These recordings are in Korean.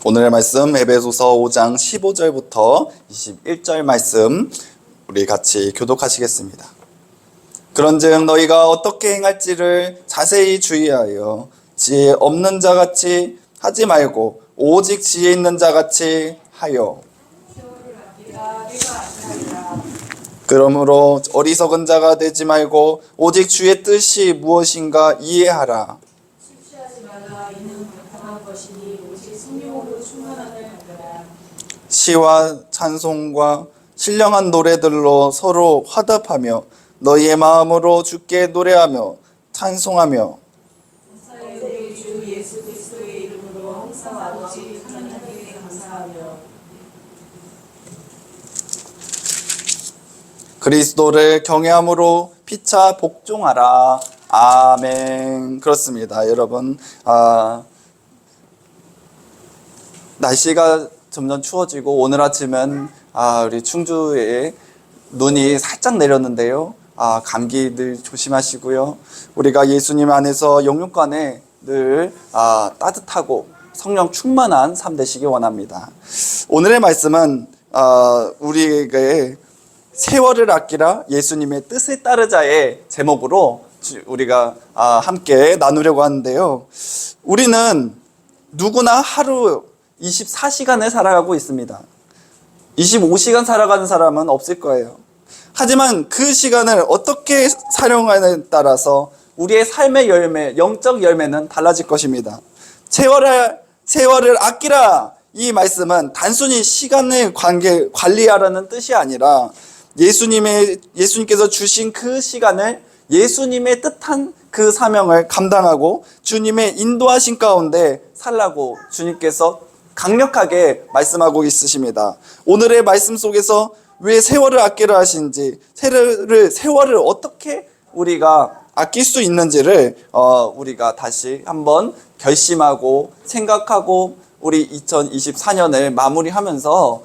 오늘의 말씀 에베소서 5장 15절부터 21절 말씀 우리 같이 교독하시겠습니다. 그런즉 너희가 어떻게 행할지를 자세히 주의하여 지혜 없는 자같이 하지 말고 오직 지혜 있는 자같이 하여 그러므로 어리석은 자가 되지 말고 오직 주의 뜻이 무엇인가 이해하라. 시와 찬송과 신령한 노래들로 서로 화답하며 너희의 마음으로 주께 노래하며 찬송하며 주 예수 그리스도의 이름으로 항상 아버지 하나님께 감사하며 그리스도를 경외함으로 피차 복종하라. 아멘. 그렇습니다. 여러분, 날씨가 점점 추워지고 오늘 아침은 우리 충주에 눈이 살짝 내렸는데요. 감기들 조심하시고요. 우리가 예수님 안에서 영육간에 늘 따뜻하고 성령 충만한 삶 되시기 원합니다. 오늘의 말씀은 우리에게 세월을 아끼라 예수님의 뜻을 따르자의 제목으로 우리가 함께 나누려고 하는데요. 우리는 누구나 하루 24시간을 살아가고 있습니다. 25시간 살아가는 사람은 없을 거예요. 하지만 그 시간을 어떻게 사용하느냐에 따라서 우리의 삶의 열매, 영적 열매는 달라질 것입니다. 세월을 아끼라, 이 말씀은 단순히 시간을 관리하라는 뜻이 아니라 예수님께서 주신 그 시간을 예수님의 뜻한 그 사명을 감당하고 주님의 인도하신 가운데 살라고 주님께서 강력하게 말씀하고 있으십니다. 오늘의 말씀 속에서 왜 세월을 아끼라 하신지, 세월을 어떻게 우리가 아낄 수 있는지를 우리가 다시 한번 결심하고 생각하고 우리 2024년을 마무리하면서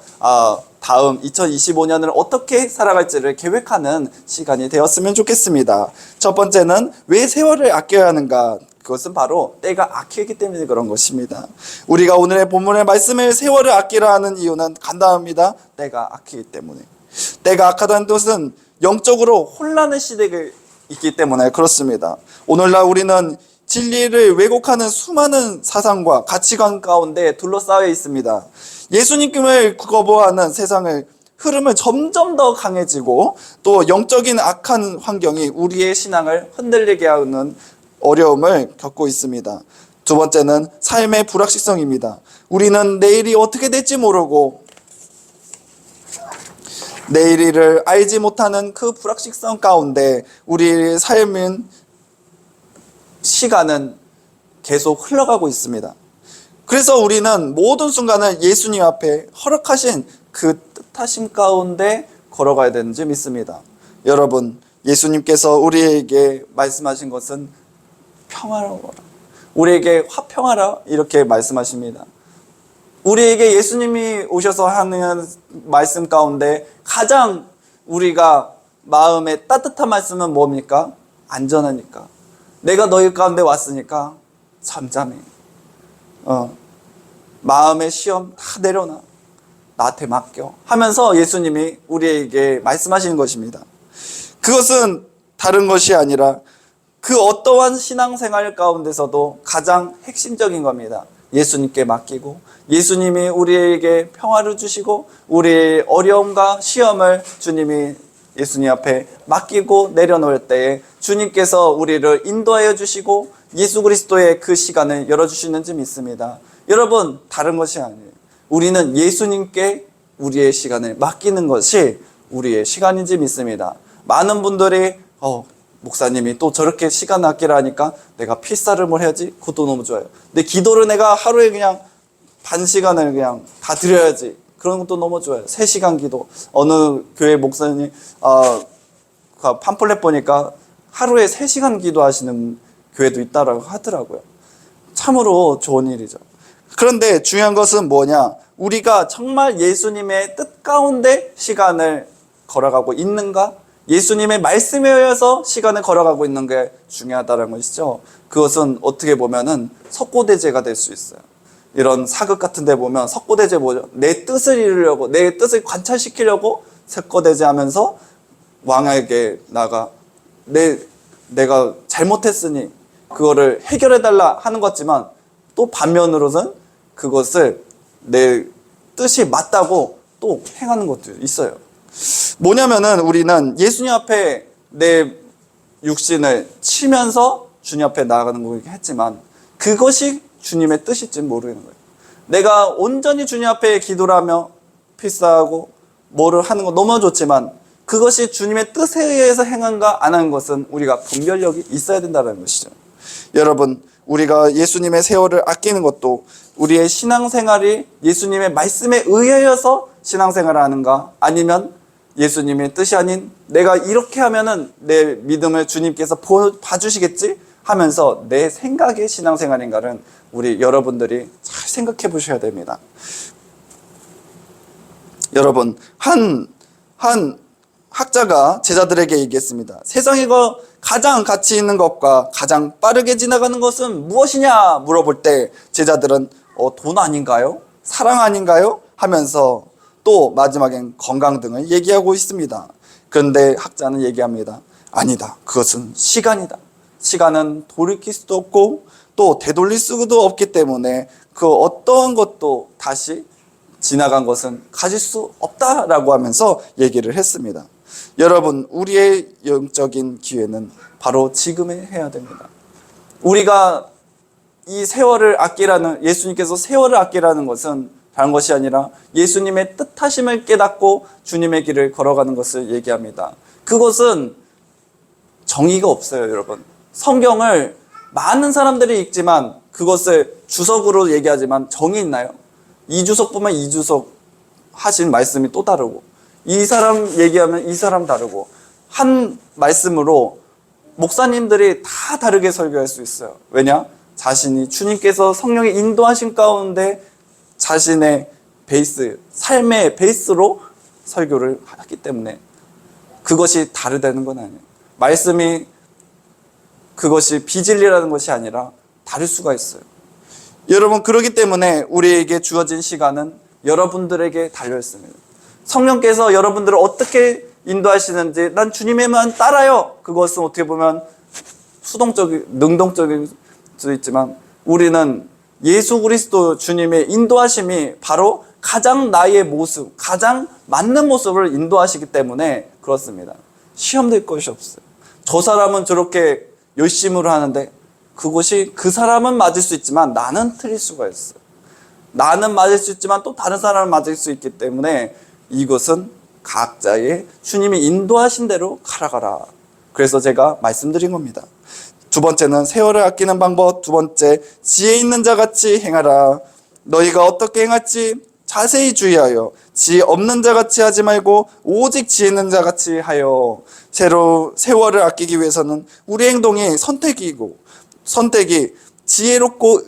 다음 2025년을 어떻게 살아갈지를 계획하는 시간이 되었으면 좋겠습니다. 첫 번째는 왜 세월을 아껴야 하는가? 그것은 바로 때가 아끼기 때문에 그런 것입니다. 우리가 오늘의 본문의 말씀에 세월을 아끼라 하는 이유는 간단합니다. 때가 아끼기 때문에. 때가 악하다는 뜻은 영적으로 혼란의 시대가 있기 때문에 그렇습니다. 오늘날 우리는 진리를 왜곡하는 수많은 사상과 가치관 가운데 둘러싸여 있습니다. 예수님을 거부하는 세상의 흐름을 점점 더 강해지고 또 영적인 악한 환경이 우리의 신앙을 흔들리게 하는 어려움을 겪고 있습니다. 두 번째는 삶의 불확실성입니다. 우리는 내일이 어떻게 될지 모르고 내일을 알지 못하는 그 불확실성 가운데 우리의 삶은 시간은 계속 흘러가고 있습니다. 그래서 우리는 모든 순간을 예수님 앞에 허락하신 그 뜻하심 가운데 걸어가야 되는 줄 믿습니다. 여러분, 예수님께서 우리에게 말씀하신 것은 평화로워라, 우리에게 화평하라, 이렇게 말씀하십니다. 우리에게 예수님이 오셔서 하는 말씀 가운데 가장 우리가 마음에 따뜻한 말씀은 뭡니까? 안전하니까. 내가 너희 가운데 왔으니까 잠잠해. 마음의 시험 다 내려놔. 나한테 맡겨. 하면서 예수님이 우리에게 말씀하시는 것입니다. 그것은 다른 것이 아니라 그 어떠한 신앙생활 가운데서도 가장 핵심적인 겁니다. 예수님께 맡기고 예수님이 우리에게 평화를 주시고 우리의 어려움과 시험을 주님이 예수님 앞에 맡기고 내려놓을 때에 주님께서 우리를 인도하여 주시고 예수 그리스도의 그 시간을 열어주시는지 믿습니다. 여러분, 다른 것이 아니에요. 우리는 예수님께 우리의 시간을 맡기는 것이 우리의 시간인지 믿습니다. 많은 분들이 목사님이 또 저렇게 시간 아끼라 하니까 내가 필사름을 해야지, 그것도 너무 좋아요. 근데 기도를 내가 하루에 그냥 반 시간을 그냥 다 드려야지, 그런 것도 너무 좋아요. 3시간 기도. 어느 교회 목사님 팜플렛 보니까 하루에 3시간 기도하시는 교회도 있다라고 하더라고요. 참으로 좋은 일이죠. 그런데 중요한 것은 뭐냐? 우리가 정말 예수님의 뜻 가운데 시간을 걸어가고 있는가? 예수님의 말씀에 의해서 시간을 걸어가고 있는 게 중요하다는 것이죠. 그것은 어떻게 보면은 석고대죄가 될 수 있어요. 이런 사극 같은 데 보면 석고대제 뭐죠? 내 뜻을 이루려고, 내 뜻을 관찰시키려고 석고대제 하면서 왕에게 내가 잘못했으니 그거를 해결해달라 하는 것 같지만, 또 반면으로는 그것을 내 뜻이 맞다고 또 행하는 것도 있어요. 뭐냐면은 우리는 예수님 앞에 내 육신을 치면서 주님 앞에 나아가는 거긴 했지만, 그것이 주님의 뜻일지 모르는 거예요. 내가 온전히 주님 앞에 기도를 하며 필사하고 뭐를 하는 거 너무 좋지만, 그것이 주님의 뜻에 의해서 행한가 안 하는 것은 우리가 분별력이 있어야 된다는 것이죠. 여러분, 우리가 예수님의 세월을 아끼는 것도 우리의 신앙생활이 예수님의 말씀에 의하여서 신앙생활을 하는가, 아니면 예수님의 뜻이 아닌 내가 이렇게 하면은 내 믿음을 주님께서 봐주시겠지 하면서 내 생각의 신앙생활인가는 우리 여러분들이 잘 생각해 보셔야 됩니다. 여러분, 한 학자가 제자들에게 얘기했습니다. 세상에 가장 가치 있는 것과 가장 빠르게 지나가는 것은 무엇이냐 물어볼 때 제자들은 돈 아닌가요? 사랑 아닌가요? 하면서 또 마지막엔 건강 등을 얘기하고 있습니다. 그런데 학자는 얘기합니다. 아니다. 그것은 시간이다. 시간은 돌이킬 수도 없고 또 되돌릴 수도 없기 때문에 그 어떠한 것도 다시 지나간 것은 가질 수 없다라고 하면서 얘기를 했습니다. 여러분, 우리의 영적인 기회는 바로 지금에 해야 됩니다. 우리가 이 세월을 아끼라는, 예수님께서 세월을 아끼라는 것은 다른 것이 아니라 예수님의 뜻하심을 깨닫고 주님의 길을 걸어가는 것을 얘기합니다. 그것은 정의가 없어요, 여러분. 성경을 많은 사람들이 읽지만 그것을 주석으로 얘기하지만 정의 있나요? 이주석 보면 이주석 하신 말씀이 또 다르고, 이 사람 얘기하면 이 사람 다르고, 한 말씀으로 목사님들이 다 다르게 설교할 수 있어요. 왜냐? 자신이 주님께서 성령의 인도하신 가운데 자신의 베이스, 삶의 베이스로 설교를 하기 때문에 그것이 다르다는 건 아니에요. 말씀이 그것이 비진리라는 것이 아니라 다를 수가 있어요. 여러분, 그렇기 때문에 우리에게 주어진 시간은 여러분들에게 달려있습니다. 성령께서 여러분들을 어떻게 인도하시는지 난 주님의만 따라요. 그것은 어떻게 보면 능동적일 수 있지만, 우리는 예수 그리스도 주님의 인도하심이 바로 가장 나의 모습, 가장 맞는 모습을 인도하시기 때문에 그렇습니다. 시험 될 것이 없어요. 저 사람은 저렇게 열심으로 하는데 그것이 그 사람은 맞을 수 있지만 나는 틀릴 수가 있어요. 나는 맞을 수 있지만 또 다른 사람은 맞을 수 있기 때문에 이것은 각자의 주님이 인도하신 대로 가라. 그래서 제가 말씀드린 겁니다. 두 번째는 세월을 아끼는 방법. 두 번째, 지혜 있는 자 같이 행하라. 너희가 어떻게 행할지 자세히 주의하여 지혜 없는 자 같이 하지 말고 오직 지혜 있는 자 같이 하여. 세월을 아끼기 위해서는 우리 행동이 선택이 지혜롭고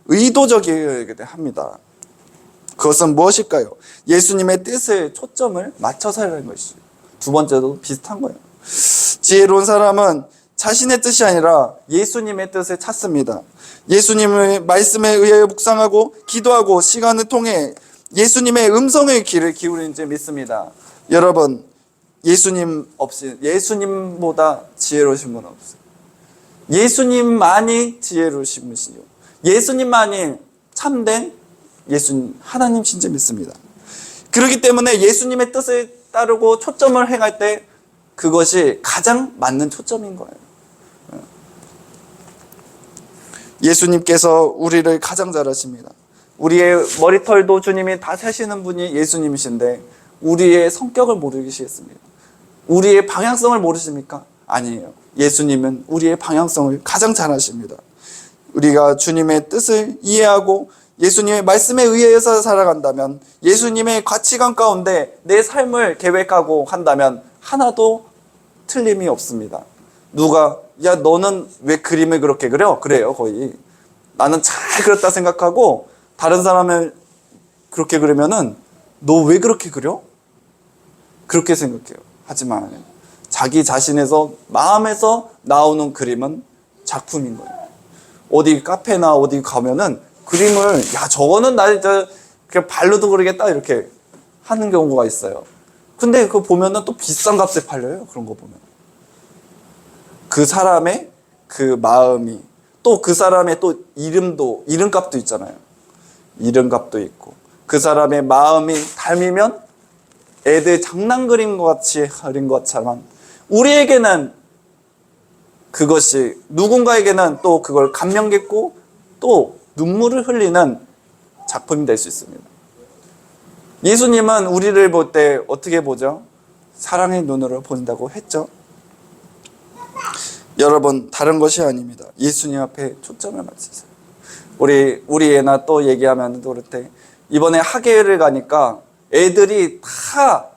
의도적이어야 합니다. 그것은 무엇일까요? 예수님의 뜻을 초점을 맞춰서 하는 것이죠. 두 번째도 비슷한 거예요. 지혜로운 사람은 자신의 뜻이 아니라 예수님의 뜻을 찾습니다. 예수님의 말씀에 의하여 묵상하고 기도하고 시간을 통해 예수님의 음성의 귀를 기울이는 줄 믿습니다. 여러분, 예수님보다 지혜로우신 분은 없어요. 예수님만이 지혜로우신 분이시요, 예수님만이 참된 하나님 신지 믿습니다. 그렇기 때문에 예수님의 뜻을 따르고 초점을 행할 때 그것이 가장 맞는 초점인 거예요. 예수님께서 우리를 가장 잘 아십니다. 우리의 머리털도 주님이 다 세시는 분이 예수님이신데 우리의 성격을 모르시겠습니까? 우리의 방향성을 모르십니까? 아니에요. 예수님은 우리의 방향성을 가장 잘 아십니다. 우리가 주님의 뜻을 이해하고 예수님의 말씀에 의해서 살아간다면, 예수님의 가치관 가운데 내 삶을 계획하고 한다면 하나도 틀림이 없습니다. 누가 야 너는 왜 그림을 그렇게 그려? 그래요. 거의 나는 잘 그렸다 생각하고 다른 사람을 그렇게 그리면은 너 왜 그렇게 그려? 그렇게 생각해요. 하지만 자기 자신에서 마음에서 나오는 그림은 작품인 거예요. 어디 카페나 어디 가면은 그림을 야 저거는 나 그냥 발로도 그리겠다 이렇게 하는 경우가 있어요. 근데 그거 보면은 또 비싼 값에 팔려요. 그런 거 보면 그 사람의 그 마음이 또 그 사람의 또 이름값도 있잖아요. 이름값도 있고 그 사람의 마음이 닮으면 애들 장난 그린 것 같이 그린 것처럼 우리에게는 그것이 누군가에게는 또 그걸 감명 깊고 또 눈물을 흘리는 작품이 될 수 있습니다. 예수님은 우리를 볼 때 어떻게 보죠? 사랑의 눈으로 본다고 했죠. 여러분 다른 것이 아닙니다. 예수님 앞에 초점을 맞추세요. 우리 애나 또 얘기하면 또 그렇대. 이번에 학예를 가니까 애들이 다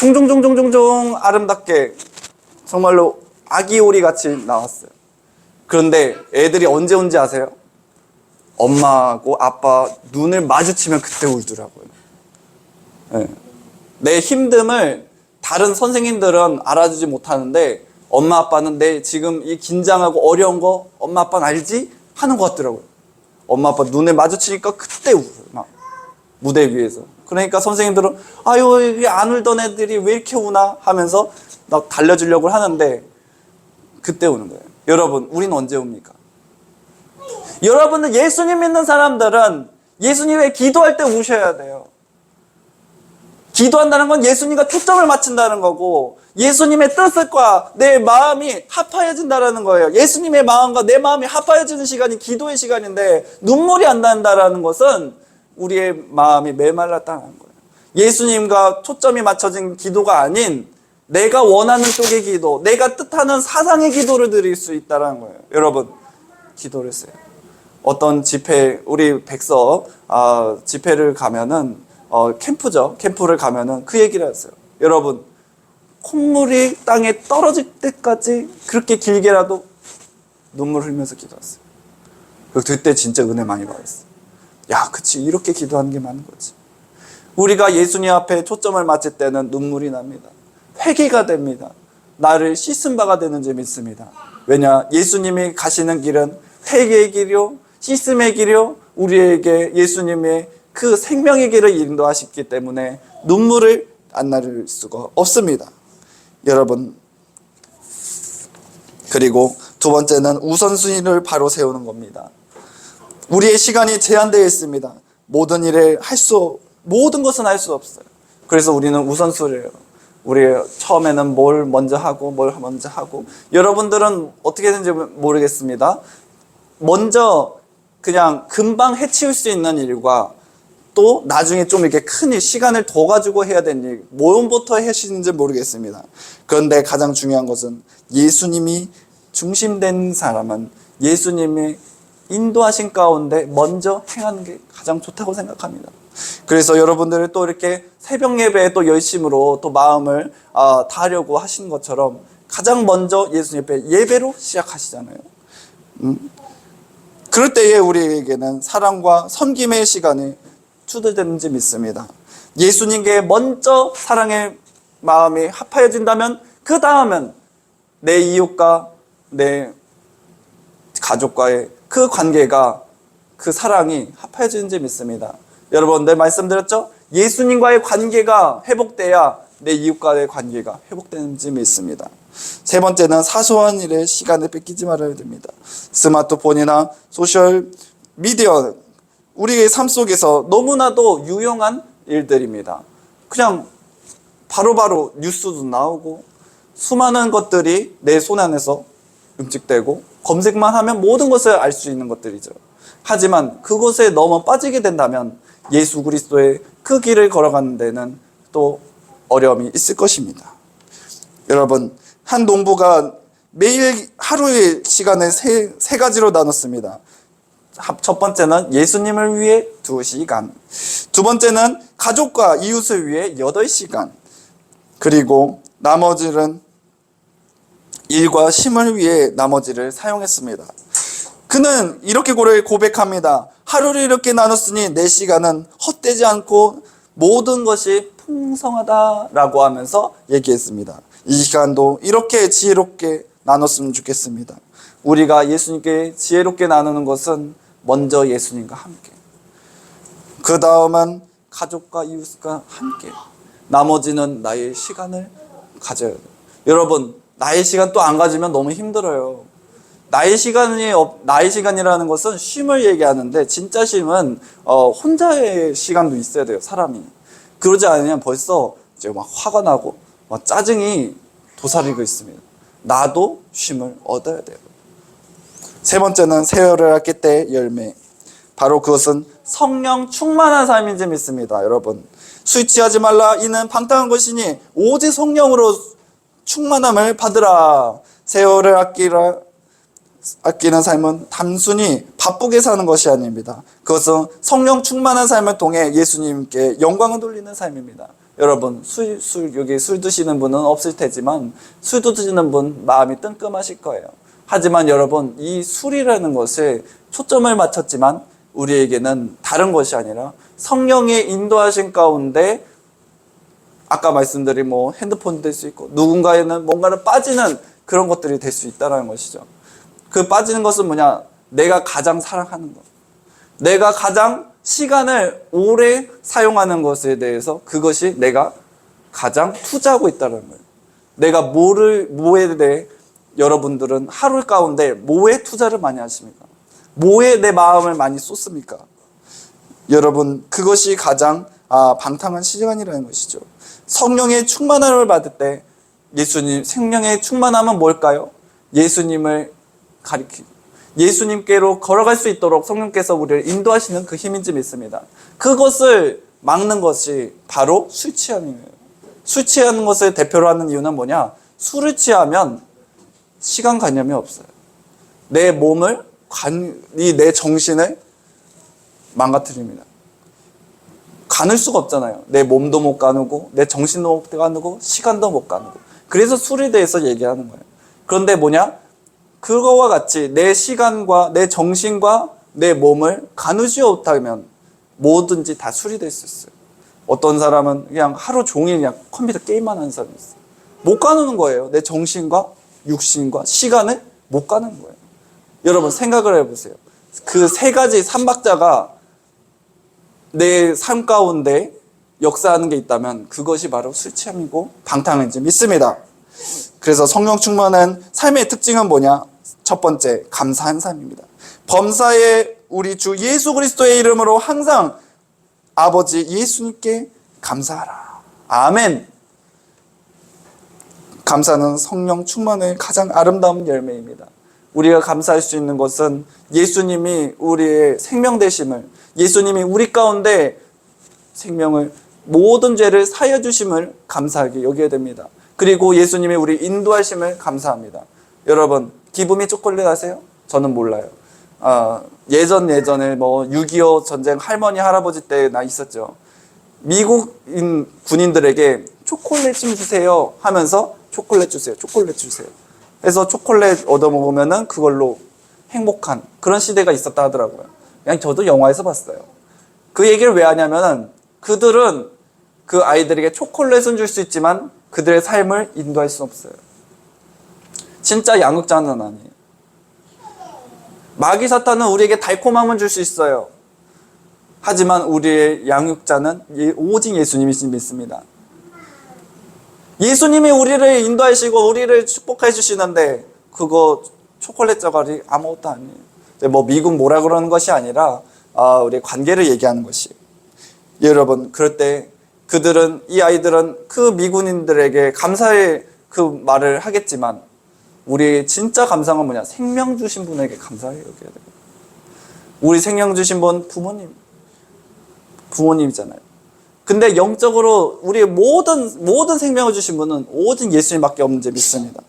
종종종종종종 아름답게 정말로 아기 오리 같이 나왔어요. 그런데 애들이 언제 온지 아세요? 엄마하고 아빠 눈을 마주치면 그때 울더라고요. 네. 내 힘듦을 다른 선생님들은 알아주지 못하는데 엄마 아빠는 내 지금 이 긴장하고 어려운 거 엄마 아빠는 알지? 하는 것 같더라고요. 엄마 아빠 눈을 마주치니까 그때 울어요. 막 무대 위에서. 그러니까 선생님들은 아유 이게 안 울던 애들이 왜 이렇게 우나 하면서 막 달래주려고 하는데 그때 우는 거예요. 여러분 우리는 언제 웁니까? 여러분은 예수님 믿는 사람들은 예수님의 기도할 때 우셔야 돼요. 기도한다는 건 예수님과 초점을 맞춘다는 거고 예수님의 뜻과 내 마음이 합하여진다는 거예요. 예수님의 마음과 내 마음이 합하여지는 시간이 기도의 시간인데 눈물이 안 난다는 것은 우리의 마음이 메말랐다는 거예요. 예수님과 초점이 맞춰진 기도가 아닌 내가 원하는 쪽의 기도, 내가 뜻하는 사상의 기도를 드릴 수 있다는 거예요. 여러분 기도를 했어요. 어떤 집회, 우리 백서 집회를 가면은 캠프죠. 캠프를 가면은 그 얘기를 했어요. 여러분 콧물이 땅에 떨어질 때까지 그렇게 길게라도 눈물 흘리면서 기도했어요. 그때 진짜 은혜 많이 받았어요. 야, 그치 이렇게 기도하는 게 맞는 거지. 우리가 예수님 앞에 초점을 맞출 때는 눈물이 납니다. 회개가 됩니다. 나를 씻은 바가 되는 줄 믿습니다. 왜냐? 예수님이 가시는 길은 회개의 길이요 씻음의 길이요 우리에게 예수님의 그 생명의 길을 인도하셨기 때문에 눈물을 안 나를 수가 없습니다. 여러분 그리고 두 번째는 우선순위를 바로 세우는 겁니다. 우리의 시간이 제한되어 있습니다. 모든 것은 할 수 없어요. 그래서 우리는 우선순위예요. 우리 처음에는 뭘 먼저 하고 여러분들은 어떻게 되는지 모르겠습니다. 먼저 그냥 금방 해치울 수 있는 일과 또 나중에 좀 이렇게 큰 일, 시간을 더 가지고 해야 되는 일, 뭐부터 하시는지 모르겠습니다. 그런데 가장 중요한 것은 예수님이 중심된 사람은 예수님의 인도하신 가운데 먼저 행하는 게 가장 좋다고 생각합니다. 그래서 여러분들을 또 이렇게 새벽 예배에 또 열심으로 또 마음을 다하려고 하신 것처럼 가장 먼저 예수님 앞에 예배로 시작하시잖아요. 그럴 때에 우리에게는 사랑과 섬김의 시간이 추도되는지 믿습니다. 예수님께 먼저 사랑의 마음이 합하여진다면 그 다음은 내 이웃과 내 가족과의 그 관계가 그 사랑이 합해지는지 믿습니다. 여러분 늘 말씀드렸죠? 예수님과의 관계가 회복돼야 내 이웃과의 관계가 회복되는지 믿습니다. 세 번째는 사소한 일에 시간을 뺏기지 말아야 됩니다. 스마트폰이나 소셜 미디어 우리의 삶 속에서 너무나도 유용한 일들입니다. 그냥 바로바로 뉴스도 나오고 수많은 것들이 내 손 안에서 움직되고 검색만 하면 모든 것을 알 수 있는 것들이죠. 하지만 그곳에 너무 빠지게 된다면 예수 그리스도의 그 길을 걸어가는 데는 또 어려움이 있을 것입니다. 여러분 한 농부가 매일 하루의 시간을 세 가지로 나눴습니다. 첫 번째는 예수님을 위해 2시간, 두 번째는 가족과 이웃을 위해 8시간, 그리고 나머지는 일과 쉼을 위해 나머지를 사용했습니다. 그는 이렇게 고백합니다. 하루를 이렇게 나눴으니 내 시간은 헛되지 않고 모든 것이 풍성하다라고 하면서 얘기했습니다. 이 시간도 이렇게 지혜롭게 나눴으면 좋겠습니다. 우리가 예수님께 지혜롭게 나누는 것은 먼저 예수님과 함께. 그 다음은 가족과 이웃과 함께. 나머지는 나의 시간을 가져야 돼요. 여러분, 나의 시간 또 안 가지면 너무 힘들어요. 나의 시간이라는 것은 쉼을 얘기하는데, 진짜 쉼은 혼자의 시간도 있어야 돼요, 사람이. 그러지 않으면 벌써 이제 막 화가 나고 막 짜증이 도사리고 있습니다. 나도 쉼을 얻어야 돼요. 세 번째는 세월을 아낄 때 열매. 바로 그것은 성령 충만한 삶인지 믿습니다. 여러분, 술 취하지 말라. 이는 방탕한 것이니 오직 성령으로 충만함을 받으라. 세월을 아끼는 삶은 단순히 바쁘게 사는 것이 아닙니다. 그것은 성령 충만한 삶을 통해 예수님께 영광을 돌리는 삶입니다. 여러분, 여기 술 드시는 분은 없을 테지만 술 드시는 분 마음이 뜬금하실 거예요. 하지만 여러분, 이 술이라는 것에 초점을 맞췄지만 우리에게는 다른 것이 아니라 성령의 인도하신 가운데, 아까 말씀드린 핸드폰도 될 수 있고 누군가에는 뭔가를 빠지는 그런 것들이 될 수 있다는 것이죠. 그 빠지는 것은 뭐냐? 내가 가장 사랑하는 것, 내가 가장 시간을 오래 사용하는 것에 대해서 그것이 내가 가장 투자하고 있다는 거예요. 내가 뭐에 대해, 여러분들은 하루 가운데 뭐에 투자를 많이 하십니까? 뭐에 내 마음을 많이 쏟습니까? 여러분, 그것이 가장 방탕한 시간이라는 것이죠. 성령의 충만함을 받을 때 성령의 충만함은 뭘까요? 예수님을 가리키고 예수님께로 걸어갈 수 있도록 성령께서 우리를 인도하시는 그 힘인지 믿습니다. 그것을 막는 것이 바로 술 취함이에요. 술 취하는 것을 대표로 하는 이유는 뭐냐? 술을 취하면 시간관념이 없어요. 내 몸을, 내 정신을 망가뜨립니다. 가눌 수가 없잖아요. 내 몸도 못 가누고 내 정신도 못 가누고 시간도 못 가누고. 그래서 술에 대해서 얘기하는 거예요. 그런데 뭐냐? 그거와 같이 내 시간과 내 정신과 내 몸을 가누지 못하면 뭐든지 다 술이 될 수 있어요. 어떤 사람은 그냥 하루 종일 그냥 컴퓨터 게임만 하는 사람이 있어요. 못 가누는 거예요. 내 정신과 육신과 시간을 못 가누는 거예요. 여러분, 생각을 해보세요. 그 세 가지 삼박자가 내 삶 가운데 역사하는 게 있다면 그것이 바로 술 취함이고 방탕인지 믿습니다. 그래서 성령 충만한 삶의 특징은 뭐냐? 첫 번째, 감사한 삶입니다. 범사에 우리 주 예수 그리스도의 이름으로 항상 아버지 예수님께 감사하라. 아멘. 감사는 성령 충만의 가장 아름다운 열매입니다. 우리가 감사할 수 있는 것은 예수님이 우리의 생명 되심을, 예수님이 우리 가운데 생명을, 모든 죄를 사여 주심을 감사하게 여겨야 됩니다. 그리고 예수님이 우리 인도하심을 감사합니다. 여러분, 기분이 초콜릿 아세요? 저는 몰라요. 예전에 6.25 전쟁 할머니 할아버지 때 나 있었죠. 미국인 군인들에게 초콜릿 좀 주세요 하면서 초콜릿 주세요, 초콜릿 주세요. 그래서 초콜릿 얻어먹으면은 그걸로 행복한 그런 시대가 있었다 하더라고요. 그냥 저도 영화에서 봤어요. 그 얘기를 왜 하냐면은 그들은 그 아이들에게 초콜릿은 줄 수 있지만 그들의 삶을 인도할 수 없어요. 진짜 양육자는 아니에요. 마귀 사탄은 우리에게 달콤함은 줄 수 있어요. 하지만 우리의 양육자는 오직 예수님이 믿습니다. 예수님이 우리를 인도하시고 우리를 축복해 주시는데 그거 초콜릿 저가리 아무것도 아니에요. 미국 뭐라 그러는 것이 아니라 우리의 관계를 얘기하는 것이. 여러분, 그럴 때 이 아이들은 그 미군인들에게 감사의 그 말을 하겠지만 우리 진짜 감사는 뭐냐? 생명 주신 분에게 감사해요. 우리 생명 주신 분 부모님이잖아요. 근데 영적으로 우리의 모든 생명을 주신 분은 오직 예수님밖에 없는지 믿습니다.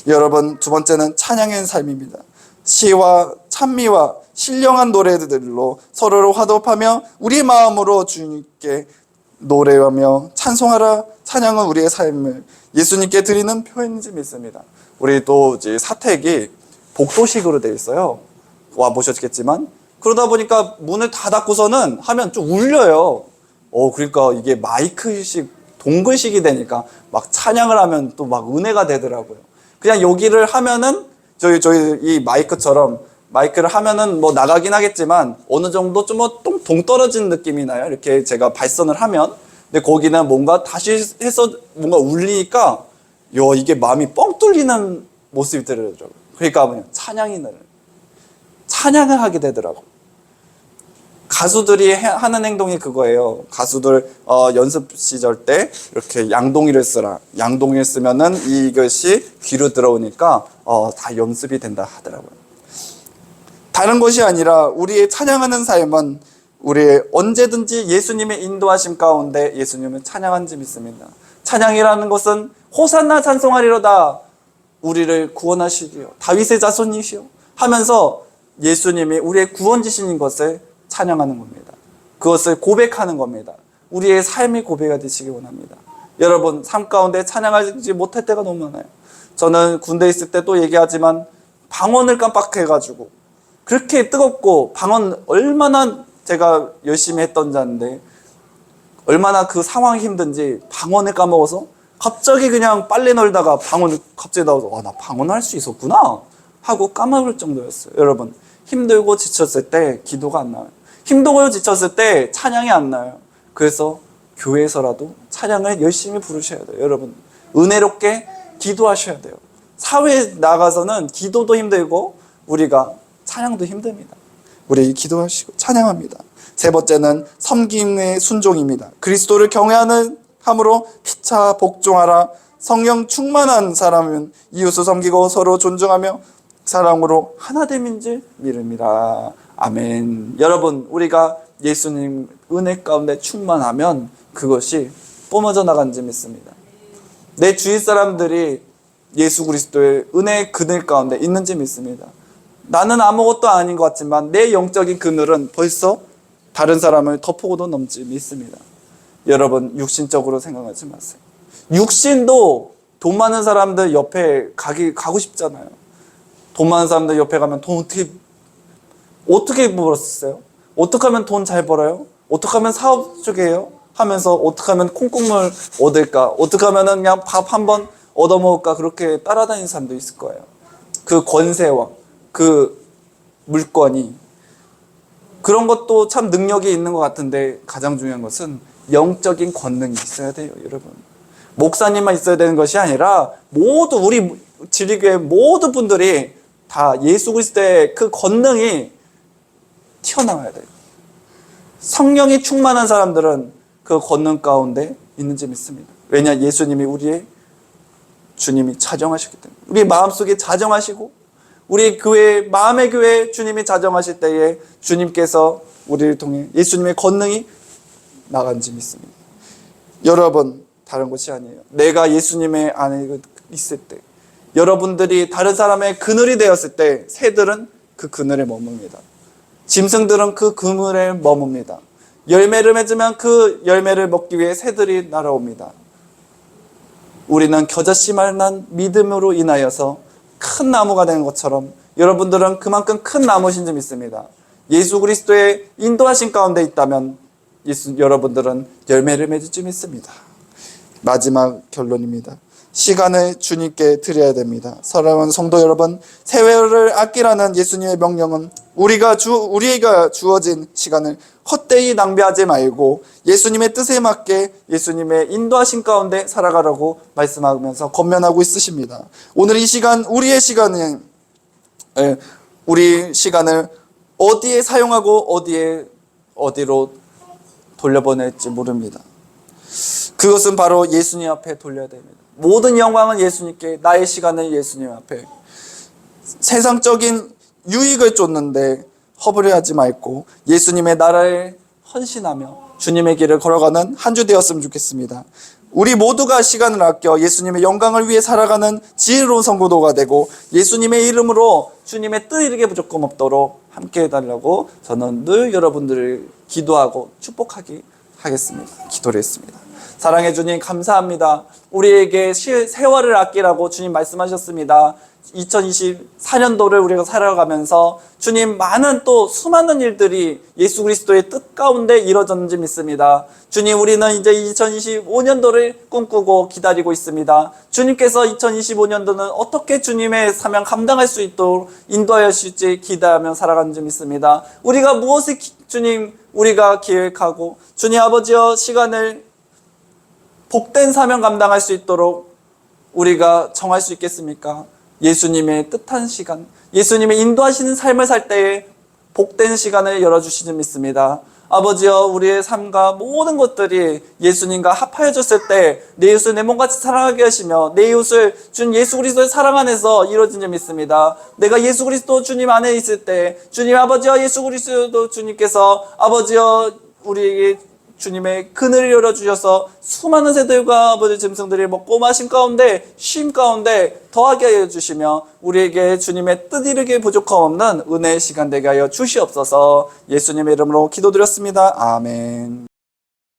여러분, 두 번째는 찬양의 삶입니다. 시와 찬미와 신령한 노래들로 서로를 화답하며 우리의 마음으로 주님께 노래하며 찬송하라. 찬양은 우리의 삶을 예수님께 드리는 표현인지 믿습니다. 우리 또 이제 사택이 복도식으로 되어 있어요. 와 보셨겠지만 그러다 보니까 문을 다 닫고서는 하면 좀 울려요. 그러니까 이게 마이크식 동글식이 되니까 막 찬양을 하면 또 막 은혜가 되더라고요. 그냥 여기를 하면은 저희 이 마이크처럼 마이크를 하면은 뭐 나가긴 하겠지만 어느 정도 좀 동떨어진 느낌이 나요. 이렇게 제가 발선을 하면. 근데 거기는 뭔가 다시 해서 뭔가 울리니까 이게 마음이 뻥 뚫리는 모습이 들더라고요. 그러니까 뭐냐, 찬양을 하게 되더라고. 가수들이 하는 행동이 그거예요. 가수들 연습 시절 때 이렇게 양동이를 쓰라. 양동이를 쓰면은 이것이 귀로 들어오니까 다 연습이 된다 하더라고요. 다른 것이 아니라 우리의 찬양하는 삶은 우리의 언제든지 예수님의 인도하심 가운데 예수님을 찬양한 지 믿습니다. 찬양이라는 것은 호산나 찬송하리로다, 우리를 구원하시리요, 다윗의 자손이시요 하면서 예수님이 우리의 구원지신인 것을 찬양하는 겁니다. 그것을 고백하는 겁니다. 우리의 삶이 고백이 되시기 원합니다. 여러분, 삶 가운데 찬양하지 못할 때가 너무 많아요. 저는 군대에 있을 때 또 얘기하지만 방언을 깜빡해가지고, 그렇게 뜨겁고 방언 얼마나 제가 열심히 했던 자인데 얼마나 그 상황이 힘든지 방언을 까먹어서 갑자기 그냥 빨래 널다가 방언을 갑자기 나와서 나 방언할 수 있었구나 하고 까먹을 정도였어요. 여러분, 힘들고 지쳤을 때 기도가 안 나와요. 힘들고 지쳤을 때 찬양이 안 나와요. 그래서 교회에서라도 찬양을 열심히 부르셔야 돼요. 여러분, 은혜롭게 기도하셔야 돼요. 사회에 나가서는 기도도 힘들고 우리가 찬양도 힘듭니다. 우리 기도하시고 찬양합니다. 세 번째는 섬김의 순종입니다. 그리스도를 경외하는 함으로 피차 복종하라. 성령 충만한 사람은 이웃을 섬기고 서로 존중하며 사랑으로 하나됨인 줄 믿음이라. 아멘. 여러분, 우리가 예수님 은혜 가운데 충만하면 그것이 뿜어져 나간 줄 믿습니다. 내 주위 사람들이 예수 그리스도의 은혜의 그늘 가운데 있는지 믿습니다. 나는 아무것도 아닌 것 같지만 내 영적인 그늘은 벌써 다른 사람을 덮어도 넘지 믿습니다. 여러분, 육신적으로 생각하지 마세요. 육신도 돈 많은 사람들 옆에 가고 싶잖아요. 돈 많은 사람들 옆에 가면 돈 어떻게 벌었어요? 어떻게 하면 돈 잘 벌어요? 어떻게 하면 사업 쪽에 해요? 하면서 어떻게 하면 콩국물 얻을까? 어떻게 하면 그냥 밥 한 번 얻어먹을까? 그렇게 따라다니는 사람도 있을 거예요. 그 권세와 그 물건이, 그런 것도 참 능력이 있는 것 같은데 가장 중요한 것은 영적인 권능이 있어야 돼요. 여러분, 목사님만 있어야 되는 것이 아니라 모두 우리 지리교회 모든 분들이 다 예수 그리스도의 그 권능이 튀어나와야 돼요. 성령이 충만한 사람들은 그 권능 가운데 있는지 믿습니다. 왜냐, 예수님이 우리의 주님이 자정하셨기 때문에. 우리 마음속에 자정하시고 우리 교회, 마음의 교회 주님이 자정하실 때에 주님께서 우리를 통해 예수님의 권능이 나간지 믿습니다. 여러분, 다른 것이 아니에요. 내가 예수님의 안에 있을 때, 여러분들이 다른 사람의 그늘이 되었을 때 새들은 그 그늘에 머뭅니다. 짐승들은 그 그늘에 머뭅니다. 열매를 맺으면 그 열매를 먹기 위해 새들이 날아옵니다. 우리는 겨자씨 말난 믿음으로 인하여서 큰 나무가 되는 것처럼 여러분들은 그만큼 큰 나무신 줄 믿습니다. 예수 그리스도의 인도하신 가운데 있다면 여러분들은 열매를 맺을 줄 믿습니다. 마지막 결론입니다. 시간을 주님께 드려야 됩니다. 사랑하는 성도 여러분, 세월을 아끼라는 예수님의 명령은 우리가 주어진 시간을 헛되이 낭비하지 말고 예수님의 뜻에 맞게 예수님의 인도하신 가운데 살아가라고 말씀하면서 권면하고 있으십니다. 오늘 이 시간, 우리 시간을 어디에 사용하고 어디로 돌려보낼지 모릅니다. 그것은 바로 예수님 앞에 돌려야 됩니다. 모든 영광은 예수님께, 나의 시간은 예수님 앞에. 세상적인 유익을 쫓는데 허브레하지 말고 예수님의 나라에 헌신하며 주님의 길을 걸어가는 한 주 되었으면 좋겠습니다. 우리 모두가 시간을 아껴 예수님의 영광을 위해 살아가는 지혜로운 성도가 되고 예수님의 이름으로 주님의 뜻 이루게 부족함 없도록 함께 해달라고 저는 늘 여러분들을 기도하고 축복하기 하겠습니다. 기도를 했습니다. 사랑해 주님 감사합니다. 우리에게 세월을 아끼라고 주님 말씀하셨습니다. 2024년도를 우리가 살아가면서 주님 많은 또 수많은 일들이 예수 그리스도의 뜻 가운데 이루어졌는지 믿습니다. 주님, 우리는 이제 2025년도를 꿈꾸고 기다리고 있습니다. 주님께서 2025년도는 어떻게 주님의 사명 감당할 수 있도록 인도하여 주실지 기대하며 살아가는지 믿습니다. 우리가 무엇을 주님 우리가 계획하고 주님 아버지여 시간을 복된 사명 감당할 수 있도록 우리가 정할 수 있겠습니까? 예수님의 뜻한 시간, 예수님의 인도하시는 삶을 살 때에 복된 시간을 열어주시는 믿습니다. 아버지여, 우리의 삶과 모든 것들이 예수님과 합하여졌을 때 내 이웃을 내 몸같이 사랑하게 하시며 내 이웃을 주님 예수 그리스도의 사랑 안에서 이루어진 줄 믿습니다. 내가 예수 그리스도 주님 안에 있을 때 주님 아버지여 예수 그리스도 주님께서 아버지여 우리에게 주님의 그늘을 열어주셔서 수많은 새들과 아버지 짐승들이 먹고 마신 가운데 쉼 가운데 더하게 하여 주시며 우리에게 주님의 뜻 이루기에 부족함 없는 은혜의 시간 되게 하여 주시옵소서. 예수님의 이름으로 기도드렸습니다. 아멘.